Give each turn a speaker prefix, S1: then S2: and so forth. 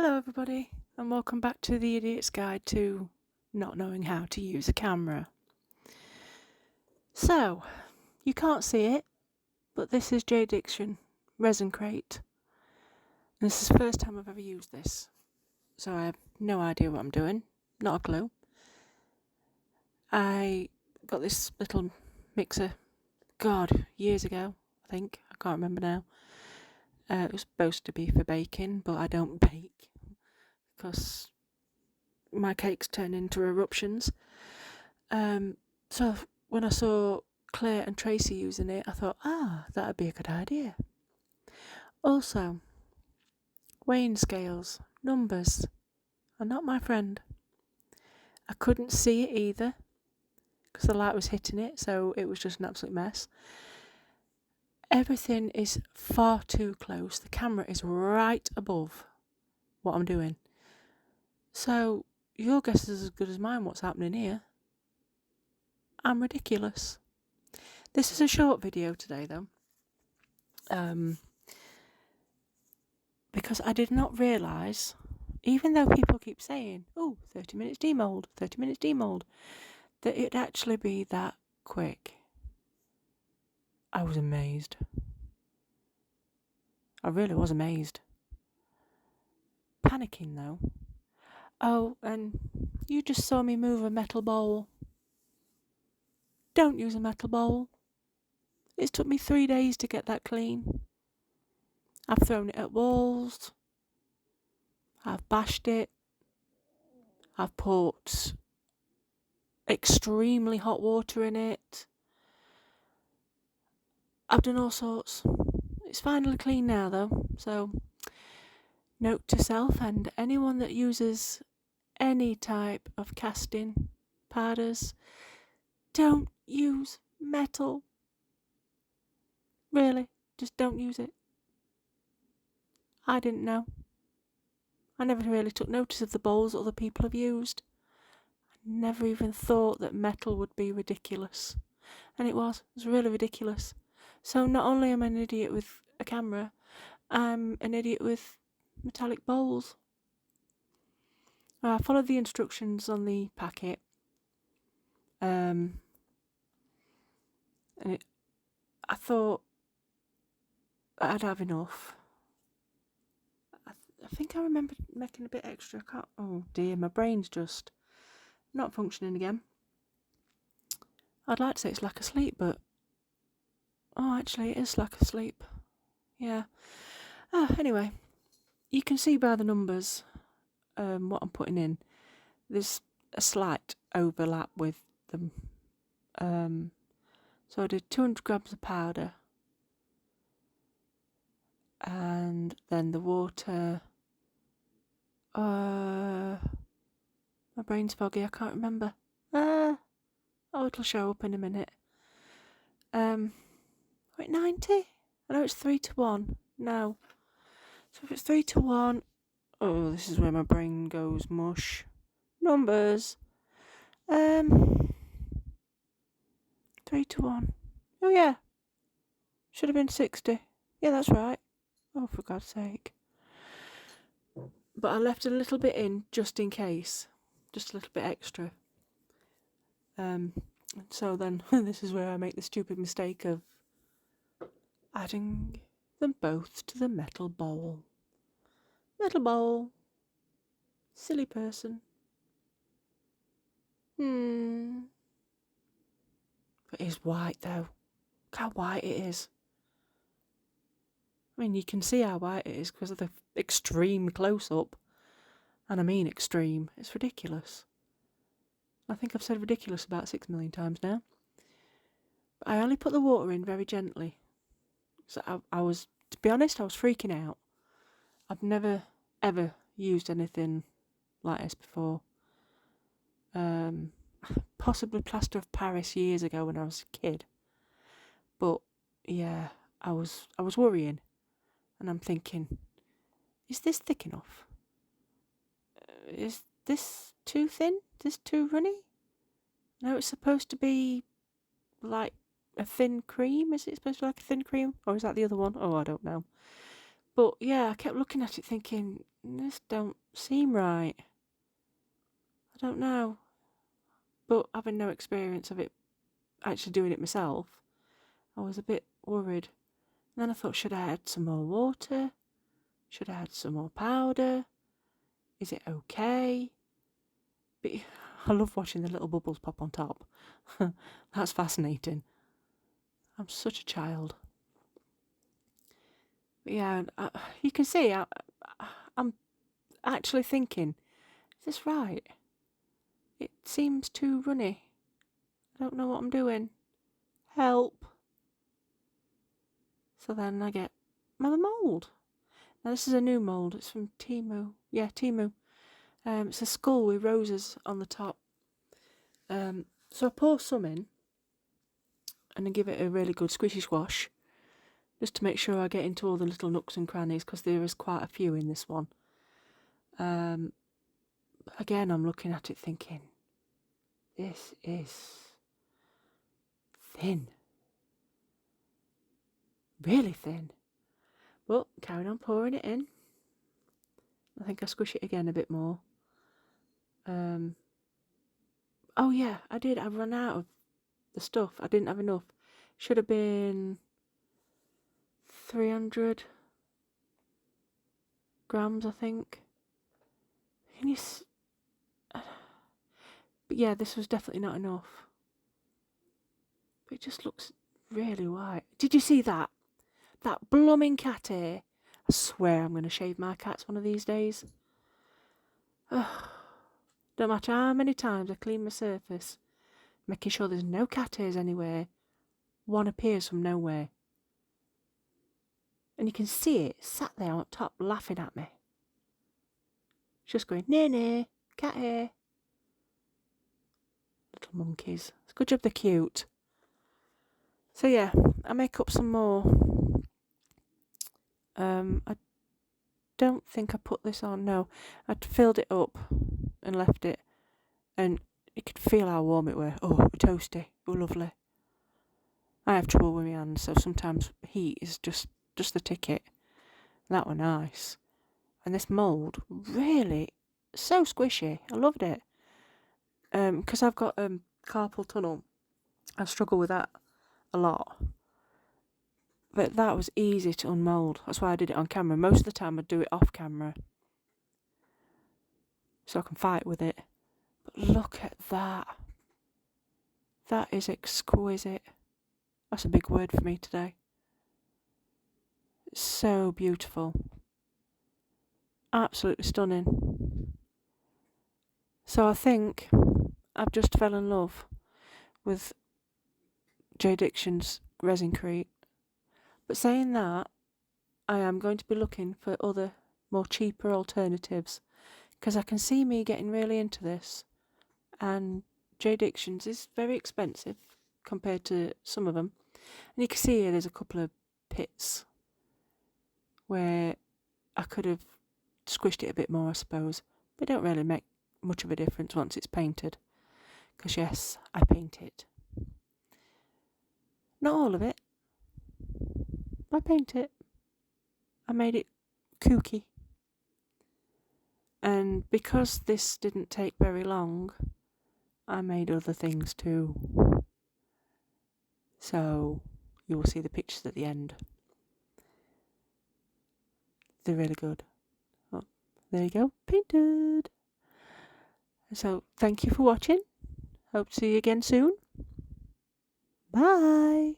S1: Hello everybody, and welcome back to the Idiot's Guide to Not Knowing How to Use a Camera. So, you can't see it, but this is J Diction, Resin Crete. And this is the first time I've ever used this, so I have no idea what I'm doing, not a clue. I got this little mixer, years ago, I think, I can't remember now. It was supposed to be for baking, but I don't bake, because my cakes turn into eruptions. So when I saw Claire and Tracy using it, I thought, that'd be a good idea. Also, weighing scales, numbers are not my friend. I couldn't see it either, because the light was hitting it, so it was just an absolute mess. Everything is far too close. The camera is right above what I'm doing. So your guess is as good as mine what's happening here. I'm ridiculous. This is a short video today though. Because I did not realise, even though people keep saying, 30 minutes demould, 30 minutes demould, that it'd actually be that quick. I was amazed. I really was amazed. Panicking though. Oh, and you just saw me move a metal bowl. Don't use a metal bowl. It's took me 3 days to get that clean. I've thrown it at walls. I've bashed it. I've put extremely hot water in it. I've done all sorts. It's finally clean now though, so note to self and anyone that uses any type of casting powders, don't use metal. Really, just don't use it. I didn't know. I never really took notice of the bowls other people have used. I never even thought that metal would be ridiculous. And it was really ridiculous. So not only am I an idiot with a camera, I'm an idiot with metallic bowls. I followed the instructions on the packet. I thought I'd have enough. I think I remember making a bit extra. Oh dear, my brain's just not functioning again. I'd like to say it's lack of sleep, but actually it is lack of sleep. Yeah. Anyway, you can see by the numbers what I'm putting in. There's a slight overlap with them. So I did 200 grams of powder, and then the water. My brain's foggy. I can't remember. It'll show up in a minute. Wait, 90? I know it's 3-1. No. So if it's 3-1, this is where my brain goes mush. Numbers. 3-1. Oh yeah. Should have been 60. Yeah, that's right. Oh, for God's sake. But I left a little bit in just in case. Just a little bit extra. So then this is where I make the stupid mistake of adding them both to the metal bowl. Metal bowl. Silly person. But it is white though. Look how white it is. I mean, you can see how white it is because of the extreme close-up. And I mean extreme. It's ridiculous. I think I've said ridiculous about 6 million times now. But I only put the water in very gently. So I was, to be honest, I was freaking out. I've never, ever used anything like this before. Possibly plaster of Paris years ago when I was a kid. But yeah, I was worrying. And I'm thinking, is this thick enough? Is this too thin? Is this too runny? No, it's supposed to be like a thin cream. Is it supposed to be like a thin cream? Or is that the other one? Oh, I don't know. But yeah, I kept looking at it thinking, this don't seem right. I don't know. But having no experience of it, actually doing it myself, I was a bit worried. And then I thought, should I add some more water? Should I add some more powder? Is it okay? But I love watching the little bubbles pop on top. That's fascinating. I'm such a child. But yeah, you can see I'm actually thinking, is this right? It seems too runny. I don't know what I'm doing. Help. So then I get my mould. Now this is a new mould. It's from Temu. Yeah, Temu. It's a skull with roses on the top. So I pour some in and I give it a really good squishy squash, just to make sure I get into all the little nooks and crannies, because there is quite a few in this one. Again, I'm looking at it thinking, this is thin. Really thin. But carrying on pouring it in. I think I squish it again a bit more. Oh yeah, I did. I ran out of the stuff. I didn't have enough. Should have been 300 grams, I think. Can you? But yeah, this was definitely not enough. But it just looks really white. Did you see that? That blooming cat hair. I swear I'm going to shave my cats one of these days. Don't matter how many times I clean my surface, making sure there's no cat hairs anywhere, one appears from nowhere. And you can see it sat there on top laughing at me. Just going, nay, cat hair. Little monkeys. It's a good job they're cute. So yeah, I make up some more. I don't think I put this on, no. I filled it up and left it, and you could feel how warm it were. Oh, it was toasty. It was lovely. I have trouble with my hands, so sometimes heat is just the ticket. That were nice. And this mould, really so squishy. I loved it. Because I've got carpal tunnel, I struggle with that a lot. But that was easy to unmould. That's why I did it on camera. Most of the time I'd do it off camera, so I can fight with it. But look at that. That is exquisite. That's a big word for me today. It's so beautiful. Absolutely stunning. So I think I've just fell in love with J. Dixon's Resin Crete. But saying that, I am going to be looking for other, more cheaper alternatives, because I can see me getting really into this, and J. Dixon's is very expensive compared to some of them. And you can see here there's a couple of pits where I could have squished it a bit more, I suppose. But it don't really make much of a difference once it's painted, because yes, I paint it. Not all of it. I paint it. I made it kooky. And because this didn't take very long, I made other things too. So you will see the pictures at the end. They're really good. Oh, there you go, painted. So thank you for watching. Hope to see you again soon. Bye.